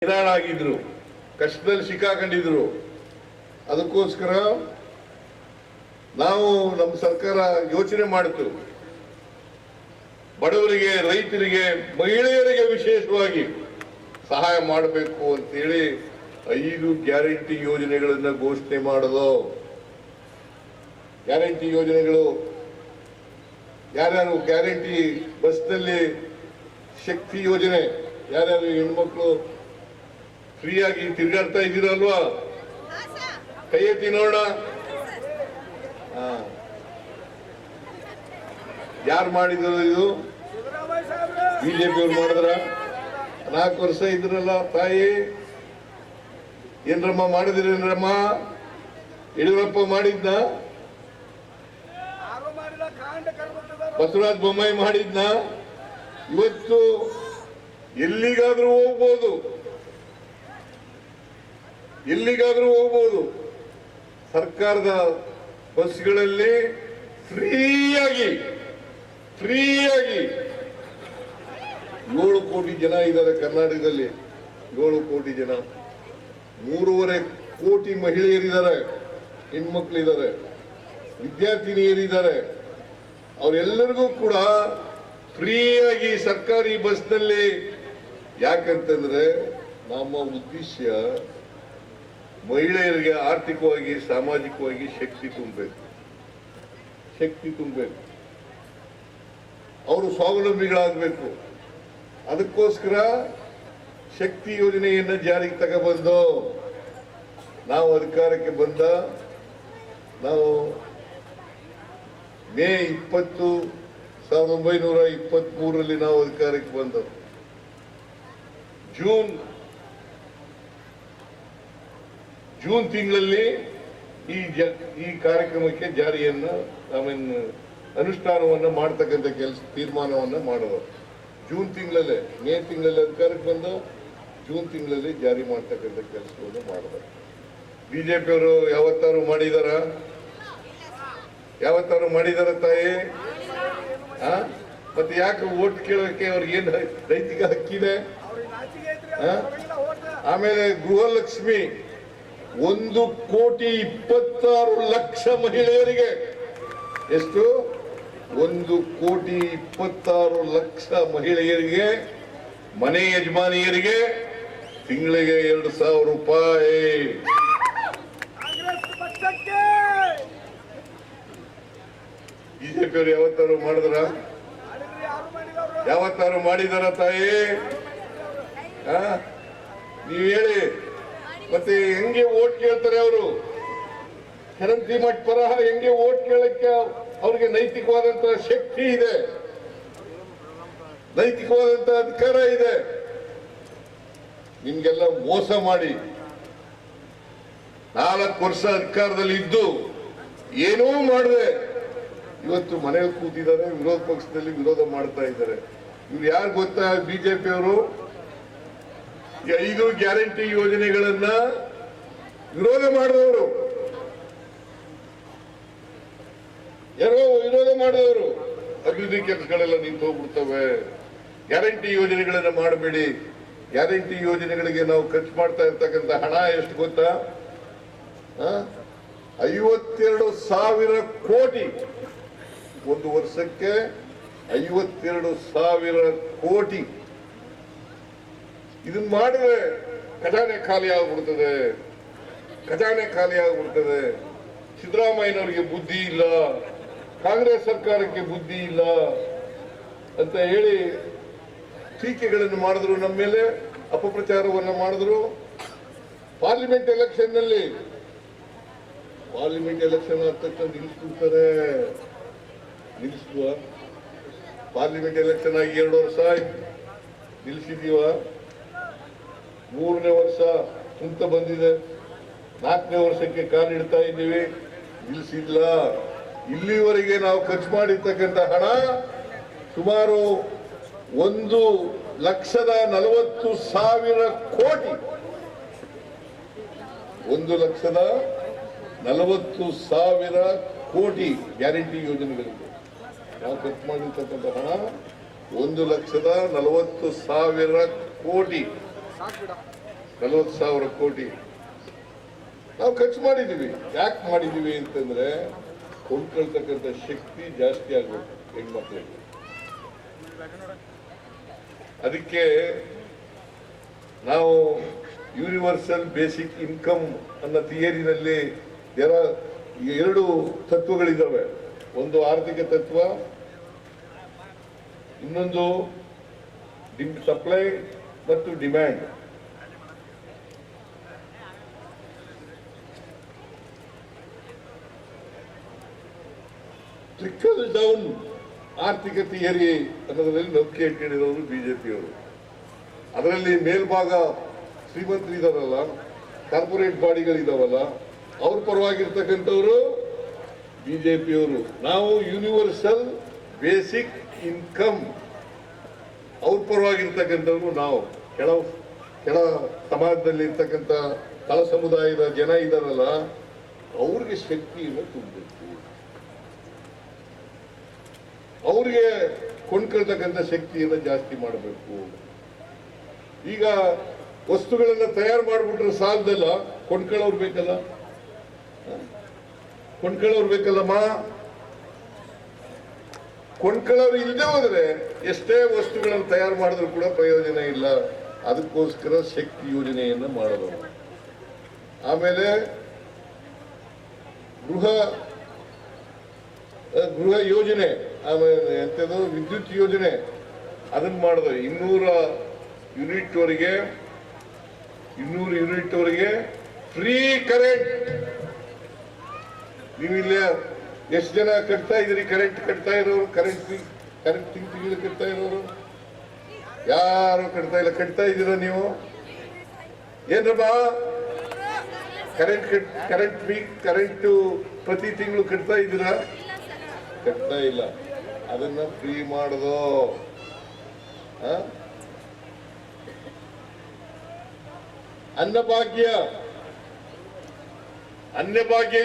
ಆಗಿದ್ರು, ಕಷ್ಟದಲ್ಲಿ ಸಿಕ್ಕಾಕೊಂಡಿದ್ರು. ಅದಕ್ಕೋಸ್ಕರ ನಾವು ನಮ್ಮ ಸರ್ಕಾರ ಯೋಚನೆ ಮಾಡಿತು, ಬಡವರಿಗೆ, ರೈತರಿಗೆ, ಮಹಿಳೆಯರಿಗೆ ವಿಶೇಷವಾಗಿ ಸಹಾಯ ಮಾಡಬೇಕು ಅಂತೇಳಿ 5 ಗ್ಯಾರಂಟಿ ಯೋಜನೆಗಳನ್ನು ಘೋಷಣೆ ಮಾಡೋದು. ಗ್ಯಾರಂಟಿ ಯೋಜನೆಗಳು ಯಾರ್ಯಾರು ಗ್ಯಾರಂಟಿ ಬಸ್ನಲ್ಲಿ ಶಕ್ತಿ ಯೋಜನೆ, ಯಾರ್ಯಾರು ಹೆಣ್ಮಕ್ಳು ಫ್ರೀಯಾಗಿ ತಿರುಗಾಡ್ತಾ ಇದ್ದೀರಲ್ವಾ? ಕೈ ಎತ್ತಿ ನೋಡ. ಯಾರು ಮಾಡಿದ್ರು? ಇದು ಬಿಜೆಪಿಯವ್ರು ಮಾಡಿದ್ರ? 4 ವರ್ಷ ಇದ್ರಲ್ಲ ತಾಯಿ. ಏನ್ರಮ್ಮ ಮಾಡಿದ್ರೇನ್ರಮ್ಮ? ಯಡಿಯೂರಪ್ಪ ಮಾಡಿದ್ನ? ಬಸವರಾಜ ಬೊಮ್ಮಾಯಿ ಮಾಡಿದ್ನ? ಇವತ್ತು ಎಲ್ಲಿಗಾದ್ರೂ ಹೋಗ್ಬೋದು, ಎಲ್ಲಿಗಾದ್ರೂ ಹೋಗ್ಬೋದು. ಸರ್ಕಾರದ ಬಸ್ಗಳಲ್ಲಿ ಫ್ರೀಯಾಗಿ 7 ಕೋಟಿ ಜನ ಇದ್ದಾರೆ ಕರ್ನಾಟಕದಲ್ಲಿ. 7 ಕೋಟಿ ಜನ, 3.5 ಕೋಟಿ ಮಹಿಳೆಯರಿದ್ದಾರೆ, ಹೆಣ್ಮಕ್ಳಿದ್ದಾರೆ, ವಿದ್ಯಾರ್ಥಿನಿಯರಿದ್ದಾರೆ. ಅವರೆಲ್ಲರಿಗೂ ಕೂಡ ಫ್ರೀಯಾಗಿ ಸರ್ಕಾರಿ ಬಸ್ನಲ್ಲಿ. ಯಾಕಂತಂದ್ರೆ ನಮ್ಮ ಉದ್ದೇಶ ಮಹಿಳೆಯರಿಗೆ ಆರ್ಥಿಕವಾಗಿ, ಸಾಮಾಜಿಕವಾಗಿ ಶಕ್ತಿ ತುಂಬಬೇಕು, ಅವರು ಸ್ವಾವಲಂಬಿಗಳಾಗಬೇಕು. ಅದಕ್ಕೋಸ್ಕರ ಶಕ್ತಿ ಯೋಜನೆಯನ್ನು ಜಾರಿಗೆ ತಗೊಬಂದು ನಾವು ಅಧಿಕಾರಕ್ಕೆ ಬಂದ ನಾವು ಮೇ 20, 1923ರಲ್ಲಿ ನಾವು ಅಧಿಕಾರಕ್ಕೆ ಬಂದವು. ಜೂನ್ ತಿಂಗಳಲ್ಲಿ ಈ ಕಾರ್ಯಕ್ರಮಕ್ಕೆ ಜಾರಿಯನ್ನ ಅನುಷ್ಠಾನವನ್ನ ಮಾಡ್ತಕ್ಕಂಥ ತೀರ್ಮಾನವನ್ನ ಮಾಡೋದು. ಜೂನ್ ತಿಂಗಳಲ್ಲೇ, ಮೇ ತಿಂಗಳಲ್ಲಿ ಅಧಿಕಾರಕ್ಕೆ ಬಂದು ಜೂನ್ ತಿಂಗಳಲ್ಲಿ ಜಾರಿ ಮಾಡ್ತಕ್ಕಂಥ ಕೆಲಸವನ್ನು ಮಾಡಿದ್ರು. ಬಿಜೆಪಿಯವರು ಯಾವತ್ತಾರು ಮಾಡಿದಾರ ತಾಯಿ? ಮತ್ತೆ ಯಾಕೆ ಓಟ್ ಕೇಳೋಕೆ ಅವ್ರಿಗೆ ಏನು ನೈತಿಕ ಹಕ್ಕಿದೆ? ಆಮೇಲೆ ಗೃಹಲಕ್ಷ್ಮಿ 1,26,00,000 ಮಹಿಳೆಯರಿಗೆ. ಎಷ್ಟು? 1,26,00,000 ಮಹಿಳೆಯರಿಗೆ, ಮನೆ ಯಜಮಾನಿಯರಿಗೆ ತಿಂಗಳಿಗೆ 2,000 ರೂಪಾಯಿ. ಬಿಜೆಪಿಯವರು ಯಾವತ್ತಾರು ಮಾಡಿದಾರ ತಾಯಿ? ನೀವು ಹೇಳಿ. ಮತ್ತೆ ಹೆಂಗೆ ಓಟ್ ಕೇಳ್ತಾರೆ ಅವರು? ಹೆರಂತಿ ಮಠ ಪರಹ ಹೆಂಗೆ ಓಟ್ ಕೇಳಕ್ಕೆ ಅವ್ರಿಗೆ ನೈತಿಕವಾದಂತಹ ಶಕ್ತಿ ಇದೆ, ನೈತಿಕವಾದಂತಹ ಅಧಿಕಾರ ಇದೆ. ನಿಮ್ಗೆಲ್ಲ ಮೋಸ ಮಾಡಿ 4 ವರ್ಷ ಅಧಿಕಾರದಲ್ಲಿ ಇದ್ದು ಏನೂ ಮಾಡದೆ ಇವತ್ತು ಮನೆಯಲ್ಲಿ ಕೂತಿದ್ದಾರೆ, ವಿರೋಧ ಪಕ್ಷದಲ್ಲಿ ವಿರೋಧ ಮಾಡ್ತಾ ಇದ್ದಾರೆ. ಇವ್ರು ಯಾರು ಗೊತ್ತಾ? ಬಿಜೆಪಿಯವರು 5 ಗ್ಯಾರಂಟಿ ಯೋಜನೆಗಳನ್ನ ವಿರೋಧ ಮಾಡಿದವರು, ಅಭಿವೃದ್ಧಿ ಕೆಲಸಗಳೆಲ್ಲ ನಿಂತು ಹೋಗ್ಬಿಡ್ತವೆ. ಗ್ಯಾರಂಟಿ ಯೋಜನೆಗಳನ್ನ ಮಾಡಬೇಡಿ. ಗ್ಯಾರಂಟಿ ಯೋಜನೆಗಳಿಗೆ ನಾವು ಖರ್ಚು ಮಾಡ್ತಾ ಇರ್ತಕ್ಕಂಥ ಹಣ ಎಷ್ಟು ಗೊತ್ತಾ? 52,000 ಕೋಟಿ. ಒಂದು ವರ್ಷಕ್ಕೆ 52,000 ಕೋಟಿ. ಇದನ್ನ ಮಾಡಿದ್ರೆ ಖಜಾನೆ ಖಾಲಿ ಆಗ್ಬಿಡ್ತದೆ. ಸಿದ್ದರಾಮಯ್ಯನವರಿಗೆ ಬುದ್ಧಿ ಇಲ್ಲ, ಕಾಂಗ್ರೆಸ್ ಸರ್ಕಾರಕ್ಕೆ ಬುದ್ಧಿ ಇಲ್ಲ ಅಂತ ಹೇಳಿ ಟೀಕೆಗಳನ್ನು ಮಾಡಿದ್ರು, ನಮ್ಮ ಮೇಲೆ ಅಪಪ್ರಚಾರವನ್ನು ಮಾಡಿದ್ರು. ಪಾರ್ಲಿಮೆಂಟ್ ಎಲೆಕ್ಷನ್ ಆದ ತಕ್ಷಣ ನಿಲ್ಲಿಸ್ಬಿಡ್ತಾರೆ. ಪಾರ್ಲಿಮೆಂಟ್ ಎಲೆಕ್ಷನ್ ಆಗಿ 2 ವರ್ಷ ನಿಲ್ಲಿಸಿದೀವ. 3ನೇ ವರ್ಷ ಕುಂತ ಬಂದಿದೆ. 4ನೇ ವರ್ಷಕ್ಕೆ ಕಾಲಿಡ್ತಾ ಇದ್ದೀವಿ, ನಿಲ್ಲಿಸಿಲ್ಲ. ಇಲ್ಲಿವರೆಗೆ ನಾವು ಖರ್ಚು ಮಾಡಿರ್ತಕ್ಕಂಥ ಹಣ ಸುಮಾರು 1,40,000 ಕೋಟಿ. 1,40,000 ಕೋಟಿ ಗ್ಯಾರಂಟಿ ಯೋಜನೆಗಳಿಗೆ ನಾವು ಖರ್ಚು ಮಾಡಿರ್ತಕ್ಕಂಥ ಹಣ 1,40,000 ಕೋಟಿ. 40,000 ಕೋಟಿ ನಾವು ಖರ್ಚು ಮಾಡಿದ್ದೀವಿ. ಯಾಕೆ ಮಾಡಿದ್ದೀವಿ ಅಂತಂದ್ರೆ ಕೊಂಡ್ಕೊಳ್ತಕ್ಕಂಥ ಶಕ್ತಿ ಜಾಸ್ತಿ ಆಗ್ಬೇಕು ಹೆಣ್ಮಕ್ಳಿಗೆ. ಅದಕ್ಕೆ ನಾವು ಯೂನಿವರ್ಸಲ್ ಬೇಸಿಕ್ ಇನ್ಕಮ್ ಅನ್ನೋ ಥಿಯರಿನಲ್ಲಿ ಎರಡು ತತ್ವಗಳಿದ್ದಾವೆ. ಒಂದು ಆರ್ಥಿಕ ತತ್ವ, ಇನ್ನೊಂದು ಸಪ್ಲೈ ಮತ್ತು ಡಿಮ್ಯಾಂಡ್. ಟ್ರಿಕಲ್ ಡೌನ್ ಆರ್ಥಿಕ ಥಿಯರಿ ಅನ್ನೋದ್ರಲ್ಲಿ ನಂಬಿಕೆ ಇಟ್ಟಿರೋರು ಬಿಜೆಪಿಯವರು. ಅದರಲ್ಲಿ ಮೇಲ್ಭಾಗ ಶ್ರೀಮಂತರಿದಾರಲ್ಲ, ಕಾರ್ಪೊರೇಟ್ ಬಾಡಿಗಳಿದಾವಲ್ಲ, ಅವ್ರ ಪರವಾಗಿರ್ತಕ್ಕಂಥವ್ರು ಬಿಜೆಪಿಯವರು. ನಾವು ಯೂನಿವರ್ಸಲ್ ಬೇಸಿಕ್ ಇನ್ಕಮ್ ಅವ್ರ ಪರವಾಗಿರ್ತಕ್ಕಂಥವ್ರು. ನಾವು ಕೆಳ ಸಮಾಜದಲ್ಲಿ ಇರ್ತಕ್ಕಂಥ ತಳ ಸಮುದಾಯದ ಜನ ಇದಾರಲ್ಲ, ಅವ್ರಿಗೆ ಶಕ್ತಿಯನ್ನು ತುಂಬಬೇಕು, ಅವ್ರಿಗೆ ಕೊಂಡ್ಕೊಳ್ತಕ್ಕಂಥ ಶಕ್ತಿಯನ್ನು ಜಾಸ್ತಿ ಮಾಡಬೇಕು. ಈಗ ವಸ್ತುಗಳನ್ನ ತಯಾರು ಮಾಡಿಬಿಟ್ರೆ ಸಾಲದಲ್ಲ, ಕೊಂಡ್ಕೊಳ್ಳೋರು ಬೇಕಲ್ಲ, ಕೊಂಡ್ಕೊಳ್ಳೋರು ಬೇಕಲ್ಲಮ್ಮ. ಕೊಂಡ್ಕೊಳ್ಳೋರು ಇಲ್ಲದೆ ಹೋದ್ರೆ ಎಷ್ಟೇ ವಸ್ತುಗಳನ್ನು ತಯಾರು ಮಾಡಿದ್ರು ಕೂಡ ಪ್ರಯೋಜನ ಇಲ್ಲ. ಅದಕ್ಕೋಸ್ಕರ ಶಕ್ತಿ ಯೋಜನೆಯನ್ನ ಮಾಡೋದು. ಆಮೇಲೆ ಗೃಹ ಯೋಜನೆ, ಆಮೇಲೆ ಎಂಥದ್ದು ವಿದ್ಯುತ್ ಯೋಜನೆ, ಅದನ್ನ ಮಾಡಿದ್ರೆ 200 ಯೂನಿಟ್ ವರೆಗೆ ಫ್ರೀ ಕರೆಂಟ್. ನೀವು ಇಲ್ಲೇ ಎಷ್ಟು ಜನ ಕಟ್ತಾ ಇದ್ದೀರಿ? ಕರೆಂಟ್ ಕಟ್ತಾ ಇರೋರು, ಕರೆಂಟ್ ತಿಂಗಳು ಕಟ್ತಾ ಇರೋರು ಯಾರು ಕಟ್ತಾ ಇಲ್ಲ. ಕಟ್ತಾ ಇದ್ದೀರಾ ನೀವು? ಏನ್ರಪ್ಪ ಕರೆಂಟ್ ಪ್ರತಿ ತಿಂಗಳು ಕಟ್ತಾ ಇದ್ದೀರಾ? ಕಟ್ತಾ ಇಲ್ಲ. ಅದನ್ನ ಫ್ರೀ ಮಾಡೋದು. ಅನ್ನಭಾಗ್ಯ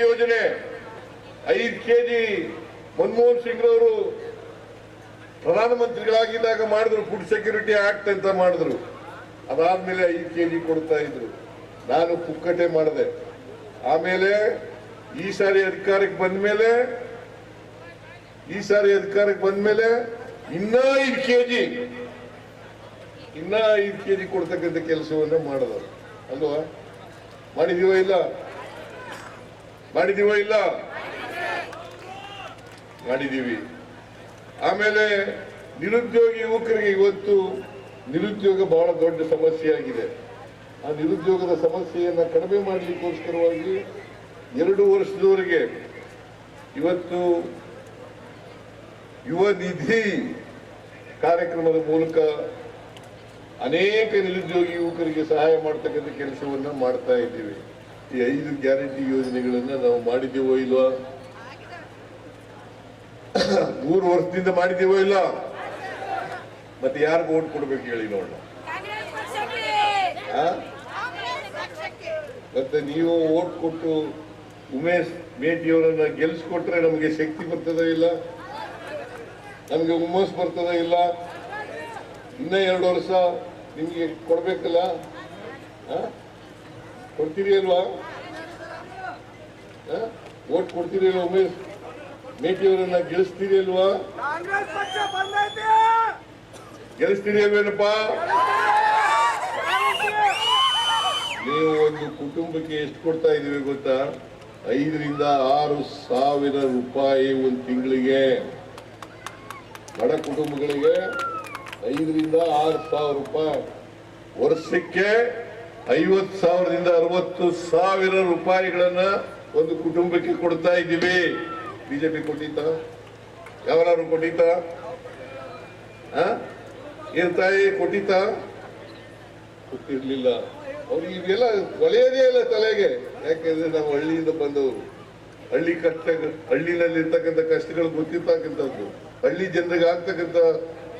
ಯೋಜನೆ 5 kg ಮನಮೋಹನ್ ಸಿಂಗ್ ಅವರು ಪ್ರಧಾನಮಂತ್ರಿಗಳಾಗಿದ್ದಾಗ ಮಾಡಿದ್ರು. ಫುಡ್ ಸೆಕ್ಯೂರಿಟಿ ಆಕ್ಟ್ ಅಂತ ಮಾಡಿದ್ರು. ಅದಾದ್ಮೇಲೆ 5 kg ಕೊಡ್ತಾ ಇದ್ರು. ನಾನು ಪುಕ್ಕಟೆ ಮಾಡಿದೆ. ಆಮೇಲೆ ಈ ಸಾರಿ ಅಧಿಕಾರಕ್ಕೆ ಬಂದ್ಮೇಲೆ ಇನ್ನ 5 kg ಕೊಡ್ತಕ್ಕಂಥ ಕೆಲಸವನ್ನ ಮಾಡಿದ್ರು. ಅಲ್ವಾ? ಮಾಡಿದೀವೋ ಇಲ್ಲ? ಮಾಡಿದೀವಿ. ಆಮೇಲೆ ನಿರುದ್ಯೋಗಿ ಯುವಕರಿಗೆ ಇವತ್ತು ನಿರುದ್ಯೋಗ ಬಹಳ ದೊಡ್ಡ ಸಮಸ್ಯೆ ಆಗಿದೆ. ಆ ನಿರುದ್ಯೋಗದ ಸಮಸ್ಯೆಯನ್ನ ಕಡಿಮೆ ಮಾಡಲಿಕ್ಕೋಸ್ಕರವಾಗಿ 2 ವರ್ಷದವರೆಗೆ ಇವತ್ತು ಯುವ ನಿಧಿ ಕಾರ್ಯಕ್ರಮದ ಮೂಲಕ ಅನೇಕ ನಿರುದ್ಯೋಗಿ ಯುವಕರಿಗೆ ಸಹಾಯ ಮಾಡ್ತಕ್ಕಂಥ ಕೆಲಸವನ್ನ ಮಾಡ್ತಾ ಇದ್ದೀವಿ. ಈ 5 ಗ್ಯಾರಂಟಿ ಯೋಜನೆಗಳನ್ನ ನಾವು ಮಾಡಿದ್ದೀವೋ ಇಲ್ವಾ? 3 ವರ್ಷದಿಂದ ಮಾಡಿದ್ದೀವೋ ಇಲ್ಲ? ಮತ್ತೆ ಯಾರಿಗೂ ಓಟ್ ಕೊಡ್ಬೇಕು ಹೇಳಿ ನೋಡೋಣ. ಮತ್ತೆ ನೀವು ಓಟ್ ಕೊಟ್ಟು ಉಮೇಶ್ ಮೇಟಿಯವರನ್ನ ಗೆಲ್ಸ್ಕೊಟ್ರೆ ನಮಗೆ ಶಕ್ತಿ ಬರ್ತದ ಇಲ್ಲ? ನಮಗೆ ಹುಮ್ಮಸ್ ಬರ್ತದ ಇಲ್ಲ? ಇನ್ನ 2 ವರ್ಷ ನಿಮ್ಗೆ ಕೊಡ್ಬೇಕಲ್ಲ? ಕೊಡ್ತೀರಿ ಅಲ್ವಾ? ಓಟ್ ಕೊಡ್ತೀರಿ ಅಲ್ವಾ? ಉಮೇಶ್ ಮೇಟಿಯವರನ್ನ ಗೆಲ್ಲಿಸ್ತೀರಿ ಅಲ್ವಾ? ಗೆಲ್ಲಿಸ್ತೀರಿ ಅಲ್ವೇನಪ್ಪ? ನೀವು ಒಂದು ಕುಟುಂಬಕ್ಕೆ ಎಷ್ಟು ಕೊಡ್ತಾ ಇದೀವಿ ಗೊತ್ತಾ? 5 ರಿಂದ 6 ಸಾವಿರ ರೂಪಾಯಿ ಒಂದು ತಿಂಗಳಿಗೆ. ಬಡ ಕುಟುಂಬಗಳಿಗೆ 5 ರಿಂದ 6 ಸಾವಿರ ರೂಪಾಯಿ. ವರ್ಷಕ್ಕೆ 50,000ದಿಂದ 60,000 ರೂಪಾಯಿಗಳನ್ನ ಒಂದು ಕುಟುಂಬಕ್ಕೆ ಕೊಡ್ತಾ ಇದ್ದೀವಿ. ಬಿಜೆಪಿ ಕೊಟ್ಟಿತ್ತ? ಯಾವಾರು ಕೊಟ್ಟಿತ್ತ? ಏನ್ ತಾಯಿ ಕೊಟ್ಟಿತ್ತ? ಗೊತ್ತಿರ್ಲಿಲ್ಲ ಅವ್ರಿಗೆ. ಇವೆಲ್ಲ ಒಲೆಯದೇ ಇಲ್ಲ ತಲೆಗೆ. ಯಾಕೆಂದ್ರೆ ನಾವು ಹಳ್ಳಿಯಿಂದ ಬಂದವರು. ಹಳ್ಳಿನಲ್ಲಿ ಇರ್ತಕ್ಕಂಥ ಕಷ್ಟಗಳು ಗೊತ್ತಿರ್ತಕ್ಕಂಥದ್ದು, ಹಳ್ಳಿ ಜನರಿಗೆ ಆಗ್ತಕ್ಕಂಥ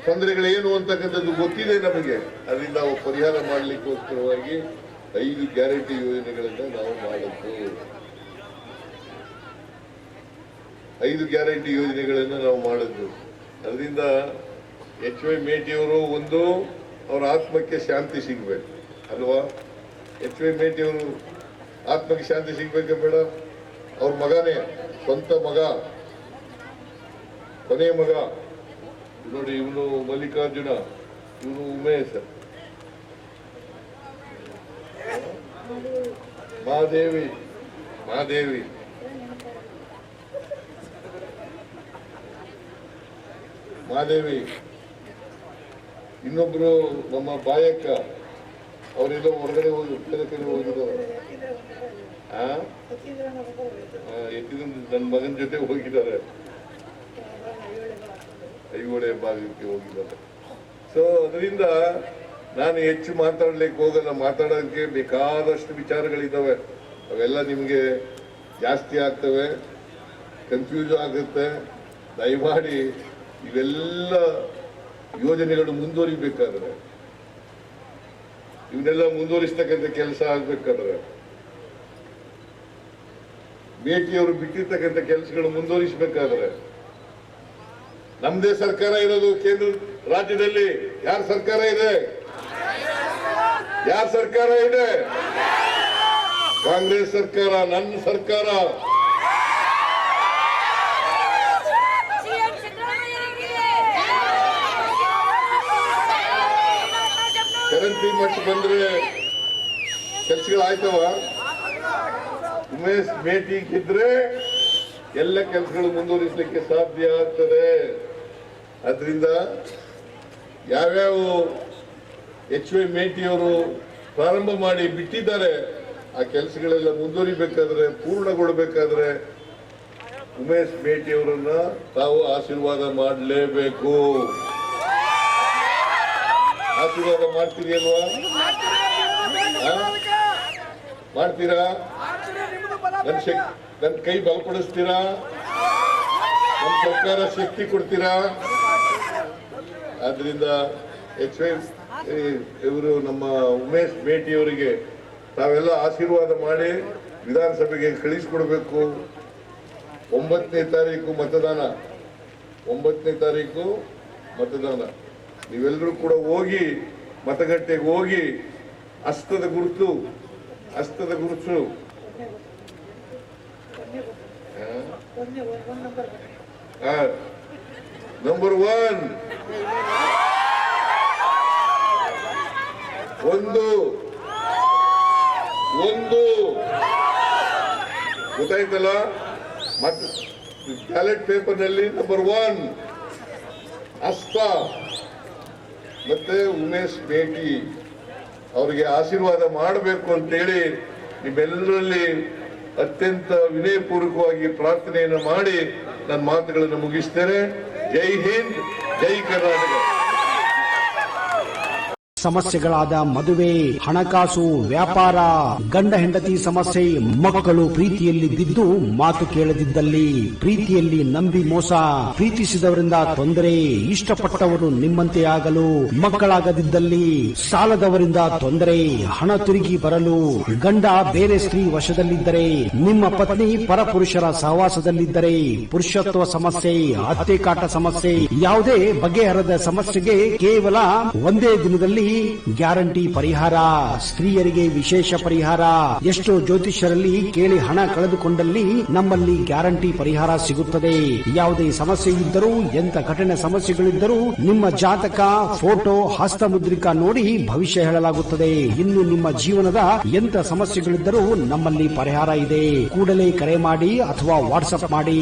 ತೊಂದರೆಗಳು ಏನು ಅಂತಕ್ಕಂಥದ್ದು ಗೊತ್ತಿದೆ ನಮಗೆ. ಅದರಿಂದ ನಾವು ಪರಿಹಾರ ಮಾಡಲಿಕ್ಕೋಸ್ಕರವಾಗಿ 5 ಗ್ಯಾರಂಟಿ ಯೋಜನೆಗಳನ್ನ ನಾವು ಮಾಡಿದ್ದು. 5 ಗ್ಯಾರಂಟಿ ಯೋಜನೆಗಳನ್ನ ನಾವು ಮಾಡಿದ್ದು. ಅದರಿಂದ ಎಚ್ ವೈ ಮೇಟಿಯವರು ಒಂದು ಅವ್ರ ಆತ್ಮಕ್ಕೆ ಶಾಂತಿ ಸಿಗ್ಬೇಕು ಅಲ್ವಾ? ಎಚ್ ವೈ ಮೇಟಿ ಅವರು ಆತ್ಮಕ್ಕೆ ಶಾಂತಿ ಸಿಗ್ಬೇಕ ಬೇಡ? ಅವ್ರ ಮಗನೇ, ಸ್ವಂತ ಮಗ, ಕೊನೆಯ ಮಗ ನೋಡಿ. ಇವನು ಮಲ್ಲಿಕಾರ್ಜುನ, ಇವನು ಉಮೇಶ್, ಮಹಾದೇವಿ ಇನ್ನೊಬ್ರು ನಮ್ಮ ಬಾಯಕ್ಕ, ಅವರೆಲ್ಲ ಹೊರಗಡೆ ಹೋಗಿ ಬೇರೆ ಕಡೆ ಹೋಗಿದ್ದಾರೆ. ನನ್ನ ಮಗನ ಜೊತೆ ಹೋಗಿದ್ದಾರೆ, ಐಹೊಳೆ ಭಾಗಕ್ಕೆ ಹೋಗಿದ್ದಾರೆ. ಸೊ ಅದರಿಂದ ನಾನು ಹೆಚ್ಚು ಮಾತಾಡ್ಲಿಕ್ಕೆ ಹೋಗಲ್ಲ. ಮಾತಾಡೋದಕ್ಕೆ ಬೇಕಾದಷ್ಟು ವಿಚಾರಗಳಿದ್ದಾವೆ, ಅವೆಲ್ಲ ನಿಮಗೆ ಜಾಸ್ತಿ ಆಗ್ತವೆ, ಕನ್ಫ್ಯೂಸ್ ಆಗುತ್ತೆ. ದಯಮಾಡಿ ಇವೆಲ್ಲ ಯೋಜನೆಗಳು ಮುಂದುವರಿಬೇಕಾದ್ರೆ, ಇವನ್ನೆಲ್ಲ ಮುಂದುವರಿಸ್ತಕ್ಕಂಥ ಕೆಲಸ ಆಗ್ಬೇಕಾದ್ರೆ, ಮೇಟಿಯವರು ಬಿಟ್ಟಿರ್ತಕ್ಕಂಥ ಕೆಲಸಗಳು ಮುಂದುವರಿಸಬೇಕಾದ್ರೆ, ನಮ್ದೇ ಸರ್ಕಾರ ಇರೋದು ಕೇಂದ್ರ ರಾಜ್ಯದಲ್ಲಿ. ಯಾರ ಸರ್ಕಾರ ಇದೆ? ಯಾರ ಸರ್ಕಾರ ಇದೆ? ಕಾಂಗ್ರೆಸ್ ಸರ್ಕಾರ, ನನ್ನ ಸರ್ಕಾರ. ಕರೆನ್ಸಿ ಮಟ್ಟ ಬಂದ್ರೆ ಕೆಲಸಗಳಾಯ್ತವ? ಉಮೇಶ್ ಮೇಟಿ ಇದ್ರೆ ಎಲ್ಲ ಕೆಲಸಗಳು ಮುಂದುವರಿಸಲಿಕ್ಕೆ ಸಾಧ್ಯ ಆಗ್ತದೆ. ಅದರಿಂದ ಯಾವ್ಯಾವ ಎಚ್ ವೈ ಮೇಟಿಯವರು ಪ್ರಾರಂಭ ಮಾಡಿ ಬಿಟ್ಟಿದ್ದಾರೆ, ಆ ಕೆಲಸಗಳೆಲ್ಲ ಮುಂದುವರಿಬೇಕಾದ್ರೆ, ಪೂರ್ಣಗೊಳ್ಳಬೇಕಾದ್ರೆ ಉಮೇಶ್ ಮೇಟಿಯವರನ್ನ ತಾವು ಆಶೀರ್ವಾದ ಮಾಡಲೇಬೇಕು. ಆಶೀರ್ವಾದ ಮಾಡ್ತೀರಿ ಅಲ್ವಾ? ಮಾಡ್ತೀರಾ? ನನ್ನ ಕೈ ಬಲಪಡಿಸ್ತೀರಾ? ನಮ್ಮ ಸರ್ಕಾರ ಶಕ್ತಿ ಕೊಡ್ತೀರಾ? ಆದ್ರಿಂದ ಎಚ್ ವೈ ಇವರು ನಮ್ಮ ಉಮೇಶ್ ಮೇಟಿಯವರಿಗೆ ತಾವೆಲ್ಲ ಆಶೀರ್ವಾದ ಮಾಡಿ ವಿಧಾನಸಭೆಗೆ ಕಳಿಸಿಕೊಡ್ಬೇಕು. 9ನೇ ತಾರೀಕು ಮತದಾನ, 9ನೇ ತಾರೀಕು ಮತದಾನ. ನೀವೆಲ್ಲರೂ ಕೂಡ ಹೋಗಿ ಮತಗಟ್ಟೆಗೆ ಹೋಗಿ ಹಸ್ತದ ಗುರುತು ನಂಬರ್ 1 ಒಂದು ಗೊತ್ತಾಯ್ತಲ್ಲ? ಮತ್ತೆ ಬ್ಯಾಲೆಟ್ ಪೇಪರ್ ನಲ್ಲಿ ನಂಬರ್ 1 ಹಸ್ತ, ಮತ್ತೆ ಉಮೇಶ್ ಮೇಟಿ ಅವರಿಗೆ ಆಶೀರ್ವಾದ ಮಾಡಬೇಕು ಅಂತೇಳಿ ನಿಮ್ಮೆಲ್ಲರಲ್ಲಿ ಅತ್ಯಂತ ವಿನಯಪೂರ್ವಕವಾಗಿ ಪ್ರಾರ್ಥನೆಯನ್ನು ಮಾಡಿ ನನ್ನ ಮಾತುಗಳನ್ನು ಮುಗಿಸ್ತೇನೆ. ಜೈ ಹಿಂದ್, ಜೈ ಕರ್ನಾಟಕ. ಸಮಸ್ಯೆಗಳಾದ ಮದುವೆ, ಹಣಕಾಸು, ವ್ಯಾಪಾರ, ಗಂಡ ಹೆಂಡತಿ ಸಮಸ್ಯೆ, ಮಕ್ಕಳು ಪ್ರೀತಿಯಲ್ಲಿ ಬಿದ್ದು ಮಾತು ಕೇಳದಿದ್ದಲ್ಲಿ, ಪ್ರೀತಿಯಲ್ಲಿ ನಂಬಿ ಮೋಸ, ಪ್ರೀತಿಸಿದವರಿಂದ ತೊಂದರೆ, ಇಷ್ಟಪಟ್ಟವರು ನಿಮ್ಮಂತೆ ಆಗಲು ಮಕ್ಕಳಾಗದಿದ್ದಲ್ಲಿ, ಸಾಲದವರಿಂದ ತೊಂದರೆ, ಹಣ ತಿರುಗಿ ಬರಲು, ಗಂಡ ಬೇರೆ ಸ್ತ್ರೀ ವಶದಲ್ಲಿದ್ದರೆ, ನಿಮ್ಮ ಪತ್ನಿ ಪರಪುರುಷರ ಸಹವಾಸದಲ್ಲಿದ್ದರೆ, ಪುರುಷತ್ವ ಸಮಸ್ಯೆ, ಅತ್ತೆ ಕಾಟ ಸಮಸ್ಯೆ, ಯಾವುದೇ ಬಗೆಹರದ ಸಮಸ್ಯೆಗೆ ಕೇವಲ ಒಂದೇ ದಿನದಲ್ಲಿ ಗ್ಯಾರಂಟಿ ಪರಿಹಾರ. ಸ್ತ್ರೀಯರಿಗೆ ವಿಶೇಷ ಪರಿಹಾರ. ಎಷ್ಟೋ ಜ್ಯೋತಿಷ್ಯರಲ್ಲಿ ಕೇಳಿ ಹಣ ಕಳೆದುಕೊಂಡಲ್ಲಿ ನಮ್ಮಲ್ಲಿ ಗ್ಯಾರಂಟಿ ಪರಿಹಾರ ಸಿಗುತ್ತದೆ. ಯಾವುದೇ ಸಮಸ್ಯೆ ಇದ್ದರೂ, ಎಂತ ಕಠಿಣ ಸಮಸ್ಯೆಗಳಿದ್ದರೂ ನಿಮ್ಮ ಜಾತಕ, ಫೋಟೋ, ಹಸ್ತಮುದ್ರಿಕಾ ನೋಡಿ ಭವಿಷ್ಯ ಹೇಳಲಾಗುತ್ತದೆ. ಇನ್ನು ನಿಮ್ಮ ಜೀವನದ ಎಂತ ಸಮಸ್ಯೆಗಳಿದ್ದರೂ ನಮ್ಮಲ್ಲಿ ಪರಿಹಾರ ಇದೆ. ಕೂಡಲೇ ಕರೆ ಮಾಡಿ ಅಥವಾ ವಾಟ್ಸ್ಆಪ್ ಮಾಡಿ.